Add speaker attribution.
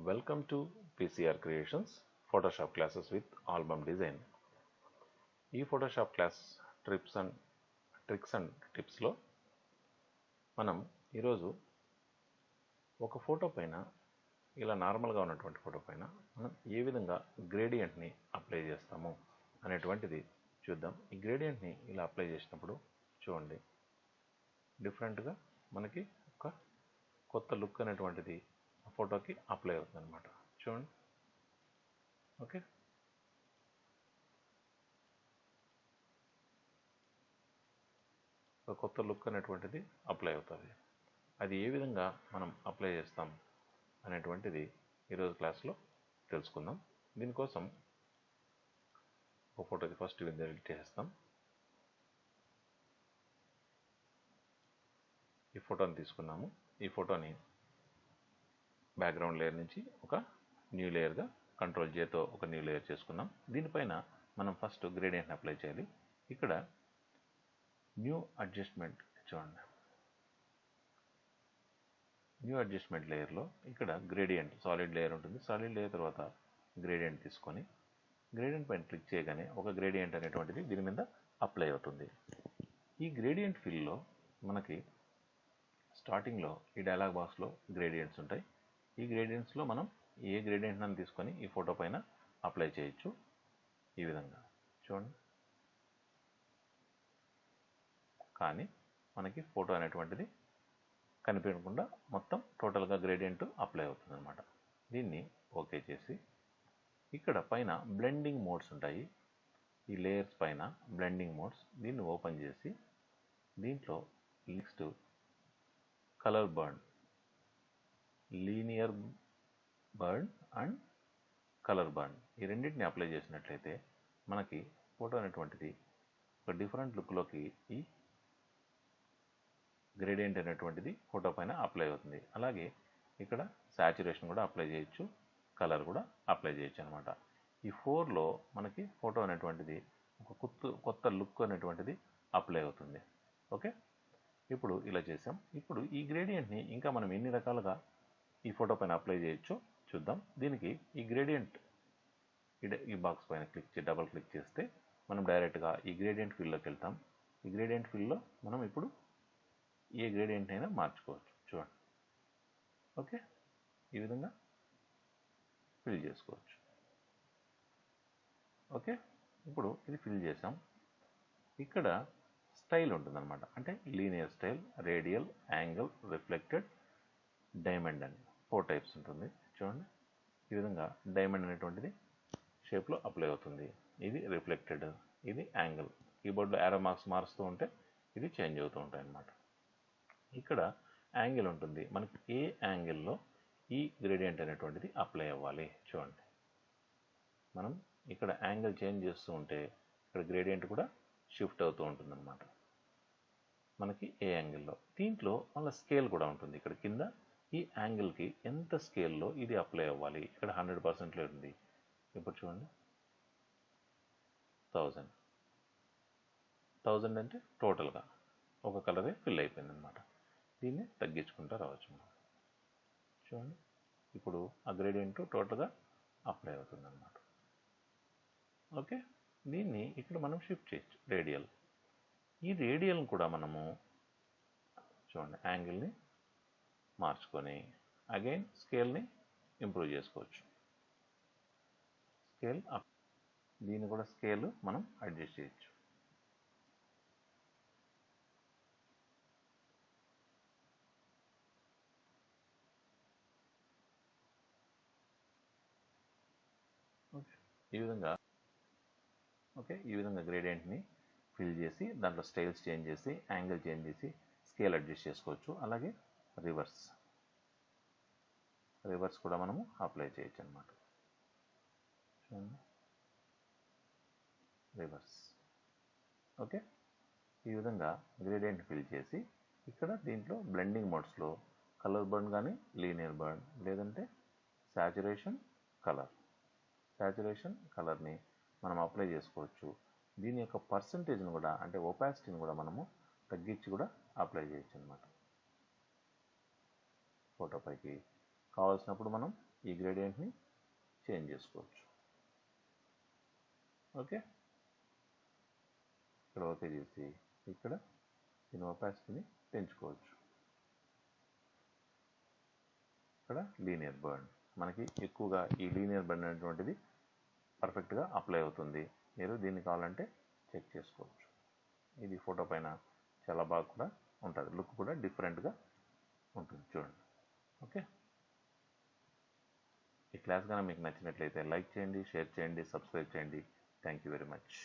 Speaker 1: Welcome to PCR Creations Photoshop classes with album design. ఈ Photoshop class tricks and tips లో మనం ఈరోజు ఒక ఫోటో పైన ఇలా నార్మల్గా ఉన్నటువంటి ఫోటో పైన మనం ఏ విధంగా గ్రేడియంట్ని అప్లై చేస్తాము అనేటువంటిది చూద్దాం. ఈ గ్రేడియంట్ని ఇలా అప్లై చేసినప్పుడు చూడండి, డిఫరెంట్గా మనకి ఒక కొత్త లుక్ అనేటువంటిది ఫోటోకి అప్లై అవుతుంది అనమాట. చూడండి, ఓకే. ఒక కొత్త లుక్ అనేటువంటిది అప్లై అవుతుంది. అది ఏ విధంగా మనం అప్లై చేస్తాం అనేటువంటిది ఈరోజు క్లాస్లో తెలుసుకుందాం. దీనికోసం ఒక ఫోటోకి ఫస్ట్ ఎడిట్ చేస్తాం. ఈ ఫోటోని తీసుకున్నాము. ఈ ఫోటోని బ్యాక్గ్రౌండ్ లేయర్ నుంచి ఒక న్యూ లేయర్గా కంట్రోల్ జేతో ఒక న్యూ లేయర్ చేసుకున్నాం. దీనిపైన మనం ఫస్ట్ గ్రేడియంట్ని అప్లై చేయాలి. ఇక్కడ న్యూ అడ్జస్ట్మెంట్ చూడండి, న్యూ అడ్జస్ట్మెంట్ లేయర్లో ఇక్కడ గ్రేడియంట్ సాలిడ్ లేయర్ ఉంటుంది. సాలిడ్ లేయర్ తర్వాత గ్రేడియంట్ తీసుకొని గ్రేడియంట్ పైన క్లిక్ చేయగానే ఒక గ్రేడియంట్ అనేటువంటిది దీని మీద అప్లై అవుతుంది. ఈ గ్రేడియంట్ ఫిల్లో మనకి స్టార్టింగ్లో ఈ డైలాగ్ బాక్స్లో గ్రేడియంట్స్ ఉంటాయి. ఈ గ్రేడియంట్స్లో మనం ఏ గ్రేడియంట్ అని తీసుకొని ఈ ఫోటో పైన అప్లై చేయొచ్చు. ఈ విధంగా చూడండి, కానీ మనకి ఫోటో అనేటువంటిది కనిపించకుండా మొత్తం టోటల్గా గ్రేడియంట్ అప్లై అవుతుంది అనమాట. దీన్ని ఓకే చేసి ఇక్కడ పైన బ్లెండింగ్ మోడ్స్ ఉంటాయి. ఈ లేయర్స్ పైన బ్లెండింగ్ మోడ్స్, దీన్ని ఓపెన్ చేసి దీంట్లో next colour burn, linear burn and colour burn, ఈ రెండింటిని అప్లై చేసినట్లయితే మనకి ఫోటో అనేటువంటిది ఒక డిఫరెంట్ లుక్లోకి ఈ గ్రేడియంట్ అనేటువంటిది ఫోటో పైన అప్లై అవుతుంది. అలాగే ఇక్కడ సాచురేషన్ కూడా అప్లై చేయొచ్చు, కలర్ కూడా అప్లై చేయొచ్చు అనమాట. ఈ 4లో మనకి ఫోటో అనేటువంటిది ఒక కొత్త లుక్ అనేటువంటిది అప్లై అవుతుంది. ఓకే, ఇప్పుడు ఇలా చేసాం. ఇప్పుడు ఈ గ్రేడియంట్ని ఇంకా మనం ఎన్ని రకాలుగా ఈ ఫోటో పైన అప్లై చేయొచ్చో చూద్దాం. దీనికి ఈ గ్రేడియంట్ ఈ బాక్స్ పైన డబల్ క్లిక్ చేస్తే మనం డైరెక్ట్గా ఈ గ్రేడియంట్ ఫీల్డ్లోకి వెళ్తాం. ఈ గ్రేడియంట్ ఫీల్డ్లో మనం ఇప్పుడు ఏ గ్రేడియంట్ అయినా మార్చుకోవచ్చు. చూడండి, ఓకే, ఈ విధంగా ఫిల్ చేసుకోవచ్చు. ఓకే, ఇప్పుడు ఇది ఫిల్ చేసాం. ఇక్కడ స్టైల్ ఉంటుందన్నమాట, అంటే linear style, radial, angle, reflected, diamond అని 4 టైప్స్ ఉంటుంది. చూడండి, ఈ విధంగా డైమండ్ అనేటువంటిది షేప్లో అప్లై అవుతుంది. ఇది రిఫ్లెక్టెడ్, ఇది యాంగిల్. కీబోర్డ్లో యారో మార్క్స్ మారుస్తూ ఉంటే ఇది చేంజ్ అవుతూ ఉంటాయి అన్నమాట. ఇక్కడ యాంగిల్ ఉంటుంది. మనకి ఏ యాంగిల్లో ఈ గ్రేడియంట్ అనేటువంటిది అప్లై అవ్వాలి. చూడండి, మనం ఇక్కడ యాంగిల్ చేంజ్ చేస్తూ ఉంటే ఇక్కడ గ్రేడియంట్ కూడా షిఫ్ట్ అవుతూ ఉంటుంది అన్నమాట. మనకి ఏ యాంగిల్లో, దీంట్లో మళ్ళీ స్కేల్ కూడా ఉంటుంది. ఇక్కడ కింద ఈ యాంగిల్కి ఎంత స్కేల్లో ఇది అప్లై అవ్వాలి. ఇక్కడ 100%లో ఉంది. ఇప్పుడు చూడండి, 1000 అంటే టోటల్గా ఒక కలరే ఫిల్ అయిపోయింది అనమాట. దీన్ని తగ్గించుకుంటూ రావచ్చు. చూడండి, ఇప్పుడు ఆ గ్రేడియంట్ టోటల్గా అప్లై అవుతుంది అనమాట. ఓకే, దీన్ని ఇక్కడ మనం షిఫ్ట్ చేయొచ్చు. రేడియల్, ఈ రేడియల్ని కూడా మనము చూడండి యాంగిల్ని మార్చుకొని అగైన్ స్కేల్ని ఇంప్రూవ్ చేసుకోవచ్చు. స్కేల్ అప్, దీన్ని కూడా స్కేల్ మనం అడ్జస్ట్ చేయొచ్చు. ఓకే, ఈ విధంగా ఈ విధంగా గ్రేడియంట్ని ఫిల్ చేసి దాంట్లో స్టైల్స్ చేంజ్ చేసి యాంగిల్ చేంజ్ చేసి స్కేల్ అడ్జస్ట్ చేసుకోవచ్చు. అలాగే రివర్స్ కూడా మనము అప్లై చేయొచ్చు అనమాట. చూడండి, రివర్స్. ఓకే, ఈ విధంగా గ్రేడియంట్ ఫిల్ చేసి ఇక్కడ దీంట్లో బ్లెండింగ్ మోడ్స్లో కలర్ బర్న్ కానీ లీనియర్ బర్న్, లేదంటే సాచురేషన్ కలర్ని మనం అప్లై చేసుకోవచ్చు. దీని యొక్క పర్సంటేజ్ని కూడా, అంటే ఒపాసిటీని కూడా మనము తగ్గించి కూడా అప్లై చేయొచ్చు అనమాట. ఫోటో పైకి కావాల్సినప్పుడు మనం ఈ గ్రేడియంట్ని చేంజ్ చేసుకోవచ్చు. ఓకే, ఇక్కడ ఓకే చేసి ఇక్కడ దీని ఒపాసిటీని పెంచుకోవచ్చు. ఇక్కడ లీనియర్ బర్న్, మనకి ఎక్కువగా ఈ లీనియర్ బర్న్ అనేటువంటిది పర్ఫెక్ట్గా అప్లై అవుతుంది. మీరు దీన్ని కావాలంటే చెక్ చేసుకోవచ్చు. ఇది ఫోటో పైన చాలా బాగా కూడా ఉంటుంది, లుక్ కూడా డిఫరెంట్గా ఉంటుంది చూడండి. ఓకే, ఈ క్లాస్ కనుక మీకు నచ్చినట్లయితే లైక్ చేయండి, షేర్ చేయండి, సబ్స్క్రైబ్ చేయండి. Thank you very much.